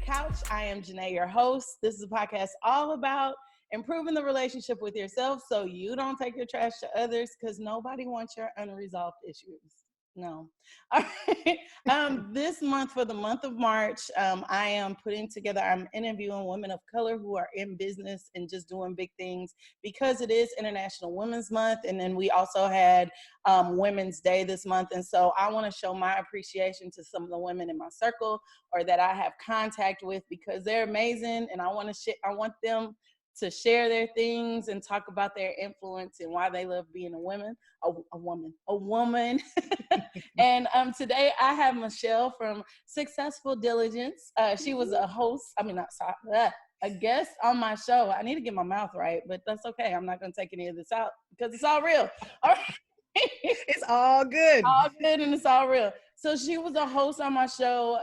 Couch. I am Janae, your host. This is a podcast all about improving the relationship with yourself so you don't take your trash to others, because nobody wants your unresolved issues. No. All right. This month, for the month of March, I am I'm interviewing women of color who are in business and just doing big things, because it is International Women's Month. And then we also had Women's Day this month. And so I want to show my appreciation to some of the women in my circle or that I have contact with, because they're amazing. And I want them to share their things and talk about their influence and why they love being a woman. And today I have Michelle from Successful Diligence. She was a guest on my show. I need to get my mouth right, but that's okay. I'm not going to take any of this out because it's all real. All right. It's all good. All good, and it's all real. So she was a host on my show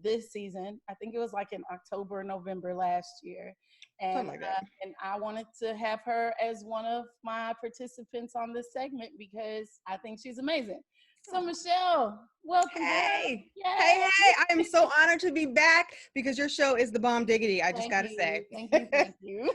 this season. I think it was like in October, November last year. And, and I wanted to have her as one of my participants on this segment because I think she's amazing. So Michelle, welcome. Hey, hey, I am so honored to be back because your show is the bomb diggity. I just got to say. Thank you.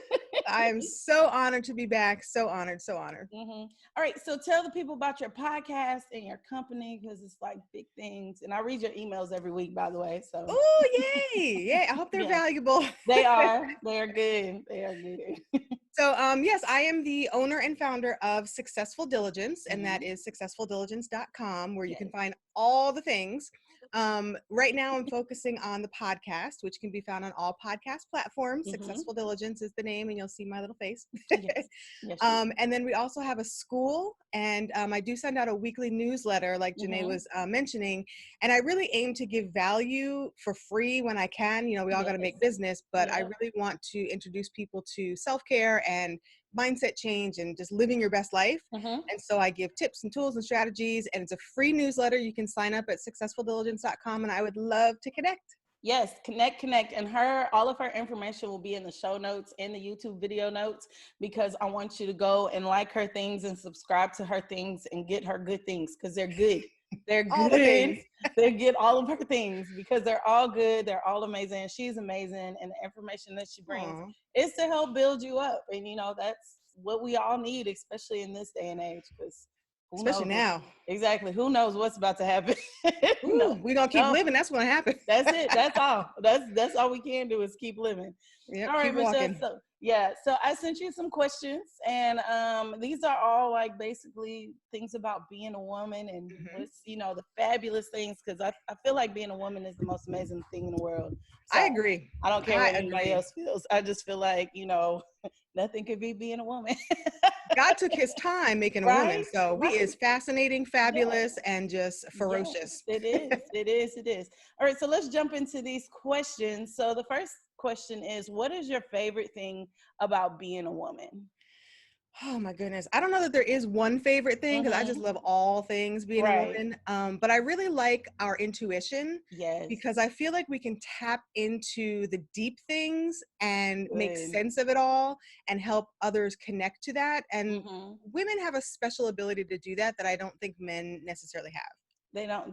I am so honored to be back. So honored. Mm-hmm. All right. So tell the people about your podcast and your company, because it's like big things. And I read your emails every week, by the way. So. Oh, yay. Yeah. I hope they're valuable. They are. They are good. They are good. So, yes, I am the owner and founder of Successful Diligence, and that is successfuldiligence.com, where you can find all the things. Right now, I'm focusing on the podcast, which can be found on all podcast platforms. Successful Diligence is the name, and you'll see my little face. Yes. And then we also have a school, and I do send out a weekly newsletter, like Janae was mentioning, and I really aim to give value for free when I can. You know, we all got to make business, but I really want to introduce people to self-care and mindset change and just living your best life. And so I give tips and tools and strategies, and it's a free newsletter. You can sign up at successfuldiligence.com, and I would love to connect. Yes, connect. And all of her information will be in the show notes and the YouTube video notes, because I want you to go and like her things and subscribe to her things and get her good things, because they're good. They're good. They get all of her things because they're all good. They're all amazing. She's amazing. And the information that she brings is to help build you up. And, you know, that's what we all need, especially in this day and age, because especially now. Exactly. Who knows what's about to happen? We're going to keep living. That's going to happen. That's it. That's all. That's all we can do is keep living. Yep, all right, keep Michelle. walking. So I sent you some questions, and these are all like basically things about being a woman and what's, you know, the fabulous things, because I feel like being a woman is the most amazing thing in the world. So I agree. I don't care what anybody else feels. I just feel like, you know, nothing could be being a woman. God took his time making a woman, so we is fascinating, fabulous, and just ferocious. Yes, it is. All right, so let's jump into these questions. So the first question is, what is your favorite thing about being a woman? Oh my goodness. I don't know that there is one favorite thing, because I just love all things being a woman. But I really like our intuition. Yes. Because I feel like we can tap into the deep things and make sense of it all and help others connect to that. And women have a special ability to do that I don't think men necessarily have.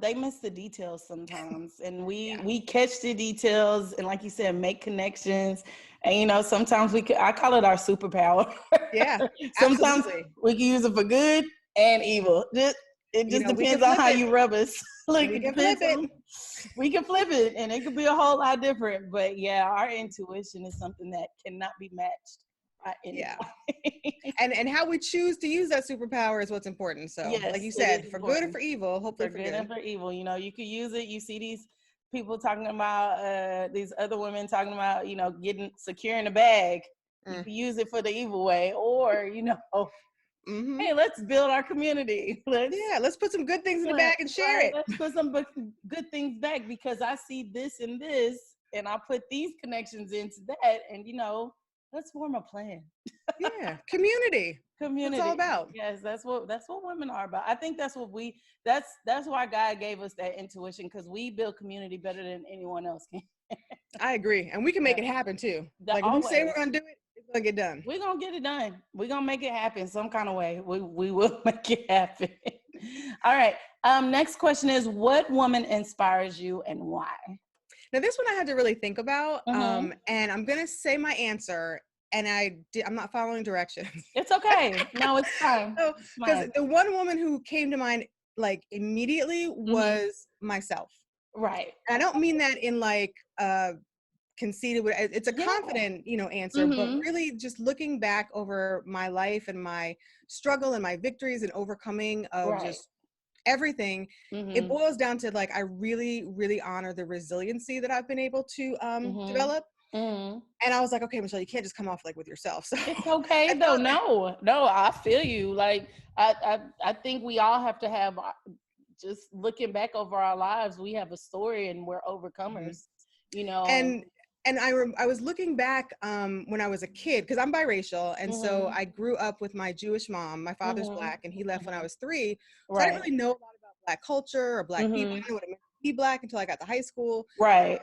They miss the details sometimes, and we catch the details, and like you said, make connections. And you know, sometimes I call it our superpower. Yeah. Sometimes absolutely. we can use it for good and evil. It just depends on how you rub us. Like we can flip it. We can flip it, and it could be a whole lot different. But yeah, our intuition is something that cannot be matched. Yeah. and how we choose to use that superpower is what's important. So like you said, for good or for evil, hopefully for good and for evil, you know, you could use it. You see these people talking about these other women talking about, you know, securing a bag. You can use it for the evil way, or, you know, hey, let's build our community. Let's put some good things in the bag and share it. Let's put some good things back, because I see this and this, and I put these connections into that, and, you know, let's form a plan. Yeah, community. Community. It's all about. Yes, that's what women are about. I think that's why God gave us that intuition, because we build community better than anyone else can. I agree, and we can make it happen too. Like if we say we're gonna do it, it's gonna get done. We're gonna get it done. We're gonna make it happen some kind of way. We will make it happen. All right. Next question is, what woman inspires you and why? Now, this one I had to really think about, Mm-hmm. and I'm gonna say my answer, and I'm not following directions. It's okay. No, it's fine. So, It's because fine. the one woman who came to mind like immediately Mm-hmm. was myself. Right. And I don't mean that in like conceited. It's a Yeah. confident, answer, but Mm-hmm. really just looking back over my life and my struggle and my victories and overcoming of Right. just everything, it Mm-hmm. boils down to like I really, really honor the resiliency that I've been able to Mm-hmm. develop. Mm-hmm. And I was like, okay, Michelle, you can't just come off like with yourself. So It's okay I though. thought, No, I feel you. Like I think we all have to have just looking back over our lives, we have a story and we're Mhm. overcomers, you know, and I was looking back when I was a kid because I'm biracial, and so mhm, I grew up with my Jewish mom. My father's mhm, Black, and he left when I mhm, was 3, so I didn't right, really know a lot about Black culture or Black people. I mhm, didn't know what it meant to be Black until I got to high school. right,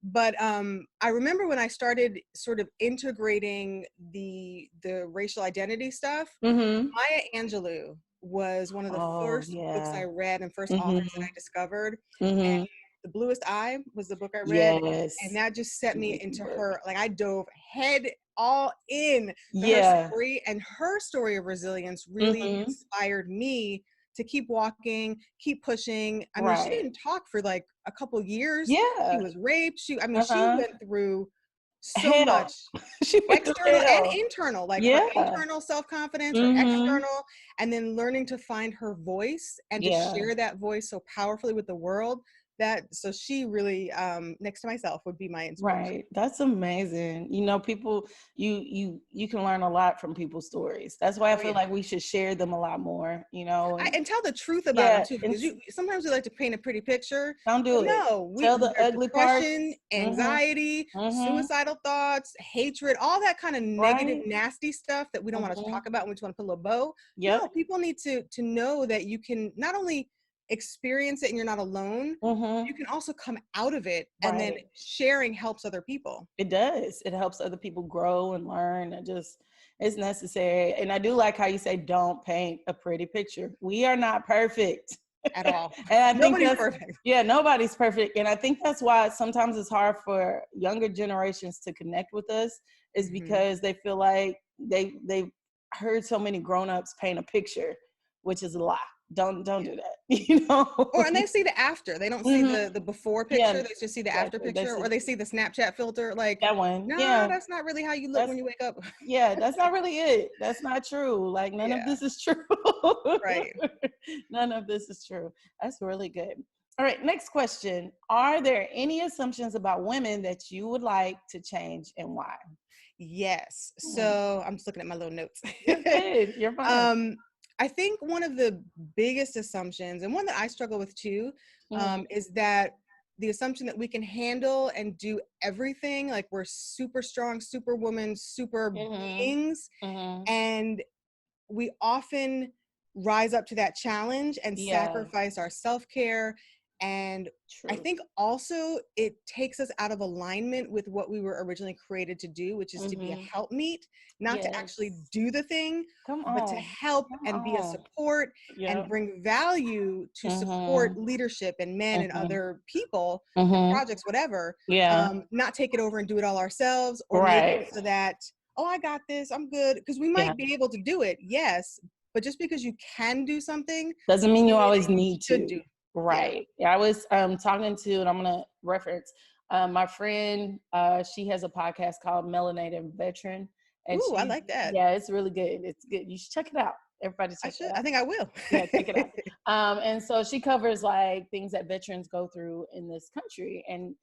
But I remember when I started sort of integrating the racial identity stuff. mhm. Maya Angelou was one of the Oh first books I yeah. read and first authors that I Mhm, discovered. And mhm. The Bluest Eye was the book I read. And Yes. that just set me Amazing into book. her, like I dove head all in to her Yeah. story. And her story of resilience really Mhm. inspired me to keep walking, keep pushing. I mean, she Right. didn't talk for like a couple years. She Yeah. was raped. She Uh-huh. went through so Hell. much She went through external and hell. internal, like her Yeah. internal self-confidence, her Mhm. external, and then learning to find her voice and to Yeah. share that voice so powerfully with the world. So she really, next to myself, would be my inspiration. Right. That's amazing. You know, people you can learn a lot from people's stories. That's why I Oh feel yeah. like we should share them a lot more, you know, and And tell the truth about them yeah, too, and because you sometimes we like to paint a pretty picture, don't but do it. no, Tell the there's ugly parts. depression, Mhm. anxiety, Mhm. suicidal thoughts, hatred, all that kind of negative, Right? nasty stuff that we don't want to Mhm. talk about. We just want to put a little bow. Yep. No, people need to know that you can not only experience it and you're not alone, you Mhm. can also come out of it, and then Right. sharing helps other people. It does. It helps other people grow and learn and just it's necessary. And I do like how you say don't paint a pretty picture. We are not perfect. At all. And I think Nobody's that's perfect. yeah, nobody's perfect. And I think that's why sometimes it's hard for younger generations to connect with us is Mhm. because they feel like they've heard so many grown-ups paint a picture, which is a lie. Don't Yeah. do that. You know? Or and they see the after. They don't see Hmm. the before Yeah, picture. They just see the after exactly. picture, or they see the Snapchat filter. Like, That one. nah, Yeah. that's not really how you look That's when you wake up. yeah, that's not really it. That's not true. Like none of Yeah, this is true. right. None of this is true. That's really good. All right, next question. Are there any assumptions about women that you would like to change and why? Yes. Hmm. So I'm just looking at my little notes. You're good. You're fine. um, I think one of the biggest assumptions, and one that I struggle with too, Hmm. is that the assumption that we can handle and do everything, like we're super strong, super woman, super Hmm. beings, Hmm. and we often rise up to that challenge and Yeah, sacrifice our self-care. And I true. think also it takes us out of alignment with what we were originally created to do, which is to be a Hmm. helpmeet, not to actually Yes. do the thing, Come but to on. help Come and be a on. support and Yep. bring value to support Hmm. leadership and men and Hmm. other people and Hmm. projects, whatever. Yeah. Not take it over and do it all ourselves, or make it Right. so that, oh, I got this, I'm good. Because we Yeah. might be able to do it, yes, but just because you can do something Doesn't mean you doesn't mean always that you need should to. do. Yeah. Right. Yeah, I was talking to, and I'm gonna reference my friend. She has a podcast called Melanated Veteran, and Ooh, I she's like that. yeah, it's really good. It's good. You should check it out. Everybody I check it should. out. I think I will. Yeah, check it out. And so she covers like things that veterans go through in this country. And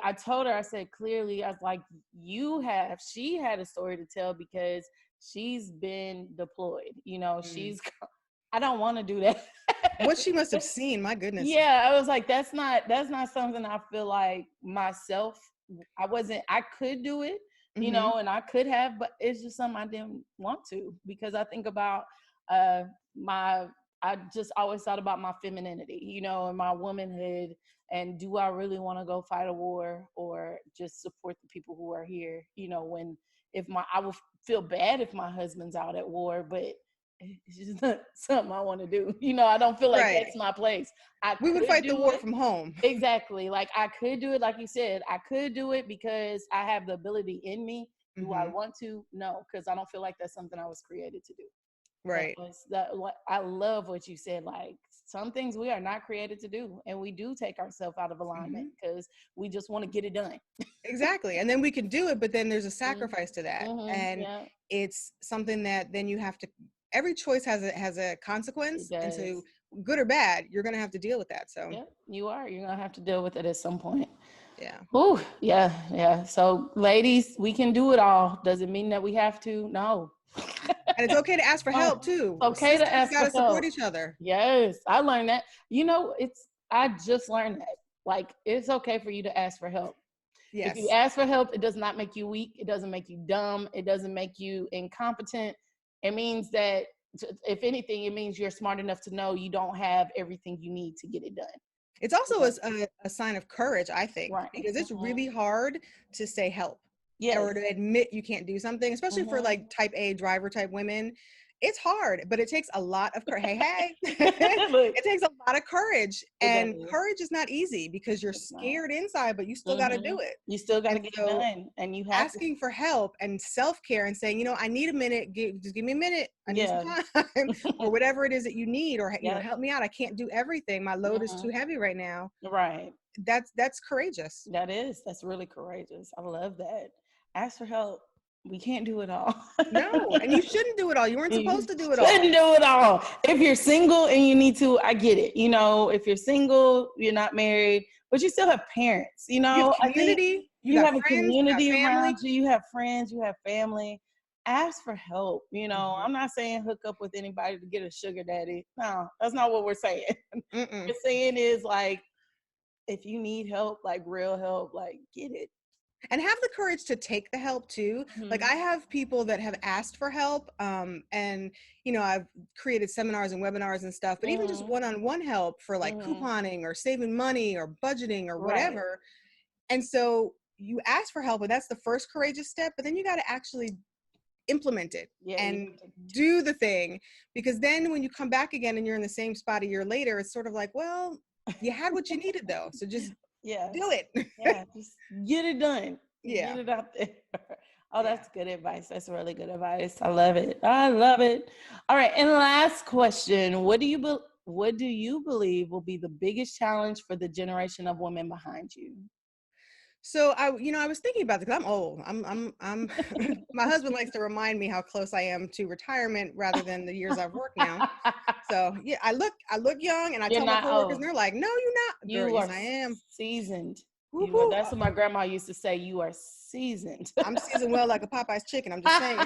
I told her, I said, clearly, I was like, she had a story to tell because she's been deployed. You know, Mm. I don't want to do that. What she must have seen, my goodness. Yeah, I was like, that's not something I feel like myself. I could do it, you Hmm. know, and I could have, but it's just something I didn't want to because I think about uh my I just always thought about my femininity, you know, and my womanhood. And do I really want to go fight a war or just support the people who are here? You know, I would feel bad if my husband's out at war, but it's just not something I want to do. You know, I don't feel like Right. that's my place. We would fight the war from home. Exactly. Like I could do it, like you said, I could do it because I have the ability in me. Do I want to? No, because I don't feel like that's something I was created to do. Right. I love what you said. Like some things we are not created to do, and we do take ourselves out of alignment because we just want to get it done. Exactly. And then we can do it, but then there's a sacrifice to that. And Yeah, it's something that then you have to, every choice has a it consequence. And does. so good or bad, you're going to have to deal with that. So Yep, you're gonna have to deal with it at some point. yeah. Ooh, yeah. So ladies, we can do it all. Does it mean that we have to? No. And it's okay to ask for help too. It's okay to Sisters ask got for to support help. each other. Yes, I learned that. You know, I just learned that. Like, it's okay for you to ask for help. Yes. If you ask for help, it does not make you weak. It doesn't make you dumb. It doesn't make you incompetent. It means that, if anything, it means you're smart enough to know you don't have everything you need to get it done. It's also a sign of courage, I think, Right. because it's really hard to say help. Yes. Or to admit you can't do something, especially for like type A driver type women. It's hard, but it takes a lot of courage. Hey. It takes a lot of courage. And courage is not easy because you're scared inside, but you still got to do it. You still got to get it done. And you have asking for help and self-care and saying, you know, I need a minute, just give me a minute. I need some time or whatever it is that you need, or, you know, help me out. I can't do everything. My load is too heavy right now. Right. That's courageous. That's really courageous. I love that. Ask for help. We can't do it all. No, and you shouldn't do it all. You weren't supposed to do it all. Shouldn't do it all. If you're single and you need to, I get it. You know, if you're single, you're not married, but you still have parents. You know, you have community. You have a community around you. You have friends. You have family. Ask for help. You know, I'm not saying hook up with anybody to get a sugar daddy. No, that's not what we're saying. What we're saying is, like, if you need help, like real help, like, get it. And have the courage to take the help too. Like I have people that have asked for help, and you know, I've created seminars and webinars and stuff, but even just one-on-one help for like couponing or saving money or budgeting or whatever. And so you ask for help, and that's the first courageous step, but then you got to actually implement it and do the thing, because then when you come back again and you're in the same spot a year later, it's sort of like, well, you had what you needed though, so just do it. Just get it done. Get it out there. Oh, that's good advice. That's really good advice. I love it. All right, and last question: what do you believe will be the biggest challenge for the generation of women behind you? So I was thinking about this because I'm old. I'm my husband likes to remind me how close I am to retirement rather than the years I've worked now. So yeah, I look young, and I tell my coworkers, and they're like, "No, you're not." Girl, yes, I am seasoned. That's what my grandma used to say. You are seasoned. I'm seasoned well like a Popeye's chicken. I'm just saying.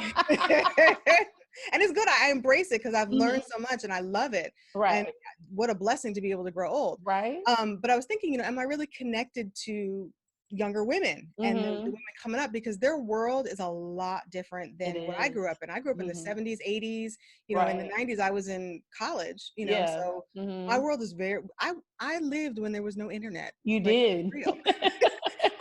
And it's good. I embrace it because I've learned so much and I love it. Right. And what a blessing to be able to grow old. Right. But I was thinking, you know, am I really connected to younger women and the women coming up, because their world is a lot different than what I grew up in. I grew up in the 70s, 80s, you know, in the 90s I was in college, you know, so my world is I lived when there was no internet. You did. Real.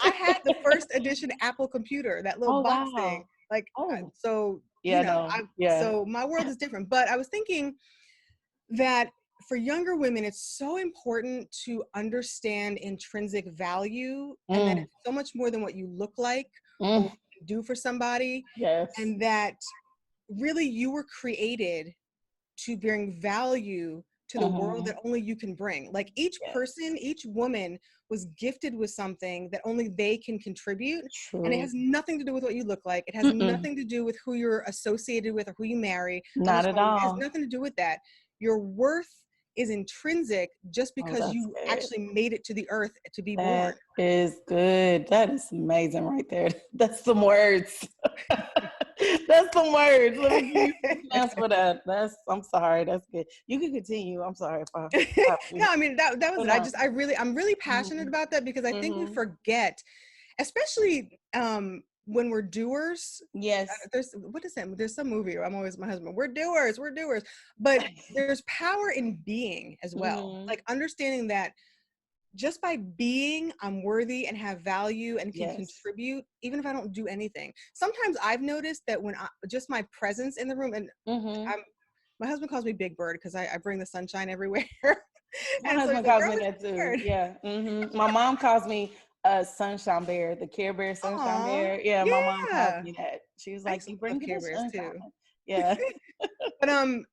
I had the first edition Apple computer, that little box thing. Like, so, you know, so my world is different, but I was thinking that for younger women, it's so important to understand intrinsic value, and that it's so much more than what you look like or what you do for somebody. Yes. And that really you were created to bring value to the world that only you can bring. Like each person, each woman was gifted with something that only they can contribute. True. And it has nothing to do with what you look like. It has nothing to do with who you're associated with or who you marry. Not at all. It has nothing to do with that. Your worth is intrinsic just because you actually made it to the earth to be born. That is good. That is amazing right there. That's some words. That's some words. Let me give you chance for that. I'm sorry. That's good. You can continue. I'm sorry if I No, I mean that was it. I'm really passionate about that, because I think we forget, especially when we're doers, Yes. what is that? There's some movie. I'm always my husband. We're doers. But there's power in being as well. Mm-hmm. Like understanding that just by being, I'm worthy and have value and can Yes. contribute, even if I don't do anything. Sometimes I've noticed that when just my presence in the room, and Mm-hmm. my husband calls me Big Bird because I bring the sunshine everywhere. My And so he's husband like, calls girl, me it's that too. Bird. Yeah. Mm-hmm. My mom calls me Sunshine Bear, the Care Bear Sunshine Aw, Bear. Yeah, my mom calls yeah. me that. She was I like, used to "You love bring Care the Bears too. sunshine." Yeah. But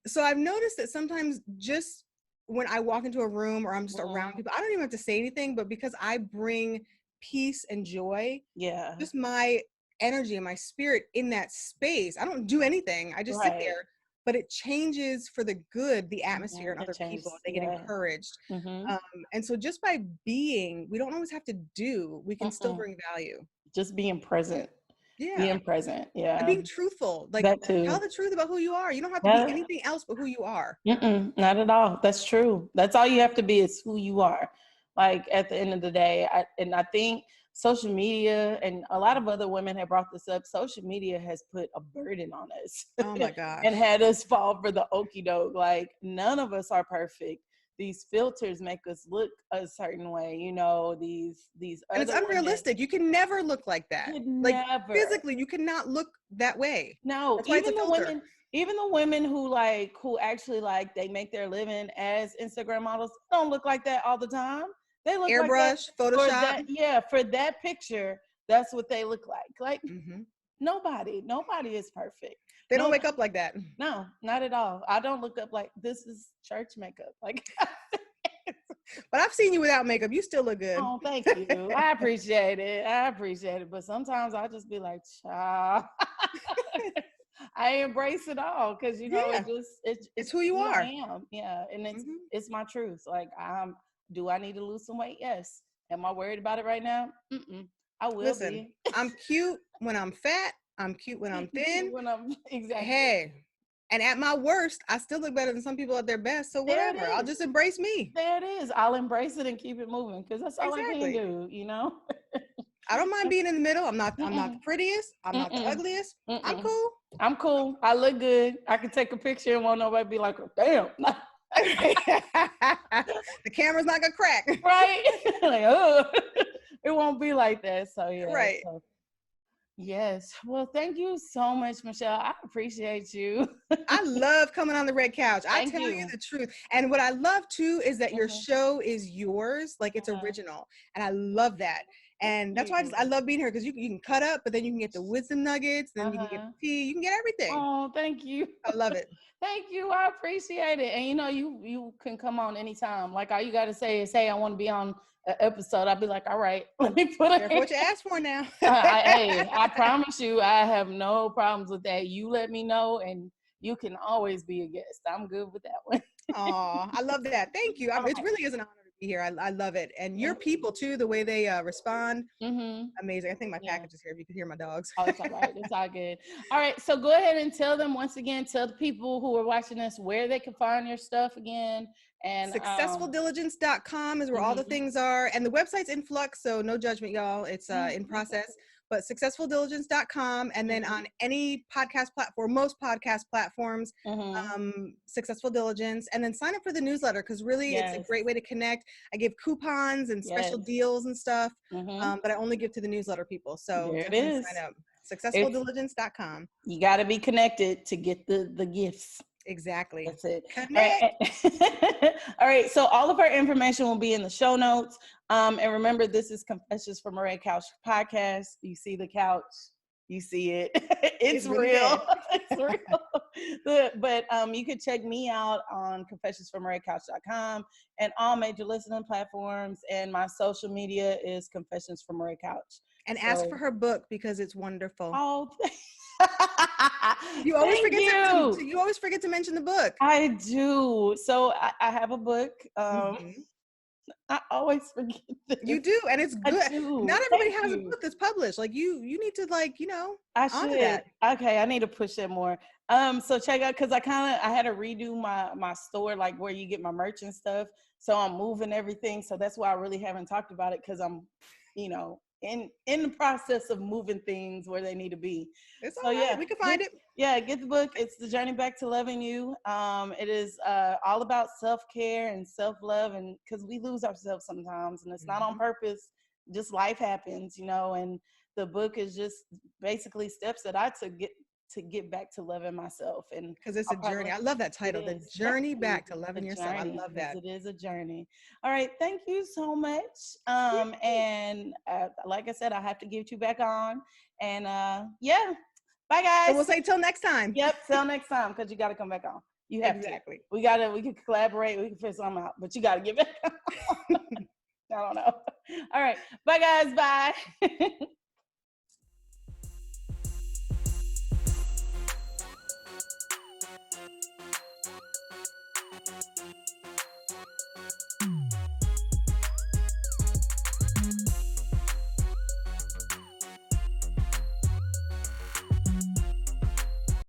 so I've noticed that sometimes just when I walk into a room or I'm just around Mm-hmm. people, I don't even have to say anything, but because I bring peace and joy, Yeah. just my energy and my spirit in that space, I don't do anything. I just sit Right. there, but it changes for the good, the atmosphere and Mm-hmm. It other people. changes. They get Yeah. encouraged. Mm-hmm. Um, and so just by being, we don't always have to do, we can still Mm-mm. bring value. Just being present. Yeah. Being present. And Yeah. being truthful, like That tell too. the truth about who you are. You don't have to be Yeah. anything else but who you are. Not at all. That's true. That's all you have to be is who you are. Like at the end of the day, I think social media and a lot of other women have brought this up. Social media has put a burden on us Oh my and gosh. had us fall for the okie doke. Like none of us are perfect. These filters make us look a certain way. These And it's other women unrealistic. You can never look like that. could Like never. physically, you cannot look that way. No, That's why it's a filter. even the women who actually like they make their living as Instagram models don't look like that all the time. They look like that Airbrush, for Photoshop. that, yeah, for that picture. That's what they look like. Like Hmm. nobody is perfect. They don't No, wake up like that. no, not at all. I don't look up like this is church makeup. Like, But I've seen you without makeup. You still look good. oh, thank you. I appreciate it. I appreciate it. But sometimes I just be like, child. I embrace it all because Yeah, it's it's who you who I are. am. Yeah, and Hmm. it's my truth. Like do I need to lose some weight? Yes. Am I worried about it right now? I will Listen, be. I'm cute when I'm fat. I'm cute when I'm thin. When I'm exactly. Hey, and at my worst, I still look better than some people at their best. So There it whatever. I'll is. just embrace me. There it is. I'll embrace it and keep it moving because that's all I can Exactly. do. I don't mind being in the middle. I'm not the Mm-mm, prettiest. I'm not the mm-mm, ugliest. I'm mm-mm. cool. I'm cool. I look good. I can take a picture and won't nobody be like, oh, damn. The camera's not gonna crack. Right? Like, oh, it won't be like that. So yeah. Right. So yes. Well, thank you so much, Michelle. I appreciate you. I love coming on the red couch. I Thank tell you you. the truth. And what I love too is that your Mhm, show is yours, like it's mhm. original. And I love that. Thank And that's why I you. love being here because you can cut up, but then you can get the wisdom nuggets, then you can get Uh-huh. the tea, you can get everything. Oh, thank you. I love it. Thank you. I appreciate it. And you can come on anytime. Like all you gotta say is, hey, I want to be on an episode. I'll be like, all right, let me put it. Careful what you ask for now. Hey, I promise you, I have no problems with that. You let me know, and you can always be a guest. I'm good with that one. Oh, I love that. Thank you. All It right. really is an honor to be here. I love it. And your Thank people too, the way they respond, you. amazing. I think my Yeah. package is here. If you could hear my dogs. Oh, it's all right. It's all good. All right. So go ahead and tell them once again, tell the people who are watching this where they can find your stuff again. And Successfuldiligence.com is where all the mhm, things are. And the website's in flux, so no judgment, y'all. It's in process. But successfuldiligence.com. And then mhm, on any podcast platform, most podcast platforms, mhm. Successful Diligence. And then sign up for the newsletter because really it's a Yes. great way to connect. I give coupons and special Yes. deals and stuff, Mhm. but I only give to the newsletter people. So There it definitely is. sign up. It's Successfuldiligence.com. you got to be connected to get the gifts. Exactly. That's it. All Connect. right. All right. So all of our information will be in the show notes. And remember, this is Confessions from a Red Couch podcast. You see the couch, you see it. It's It's really real. bad. It's real. But you can check me out on confessionsfromredcouch.com and all major listening platforms. And my social media is Confessions from a Red Couch. And ask for So, her book because it's wonderful. oh, You always thank forget you. you always forget to mention the book. I do. So I have a book. Hmm. I always forget this. You do, and it's I good. do. Not everybody Thank has a you. book that's published. Like you need to I honor should. that. Okay, I need to push it more. So check out because I had to redo my store, like where you get my merch and stuff. So I'm moving everything. So that's why I really haven't talked about it because I'm, in the process of moving things where they need to be. It's So all right. yeah, We can find it. get the book. It's The Journey Back to Loving You. It is all about self-care and self-love, and because we lose ourselves sometimes, and it's not on purpose. Just life happens, and the book is just basically steps that I took to get back to loving myself. And Because it's I'll a journey. probably, I love that it title, The is Journey definitely Back to a Loving Yourself. I journey, love because that. it is a journey. All right, thank you so much. And like I said, I have to get you back on. And yeah, bye So guys. we'll say till next time. Yep, till next time, because you got to come back on. You have Exactly. to. We can collaborate. We can figure something out, but you got to get back on. I don't know. All right, bye guys. Bye.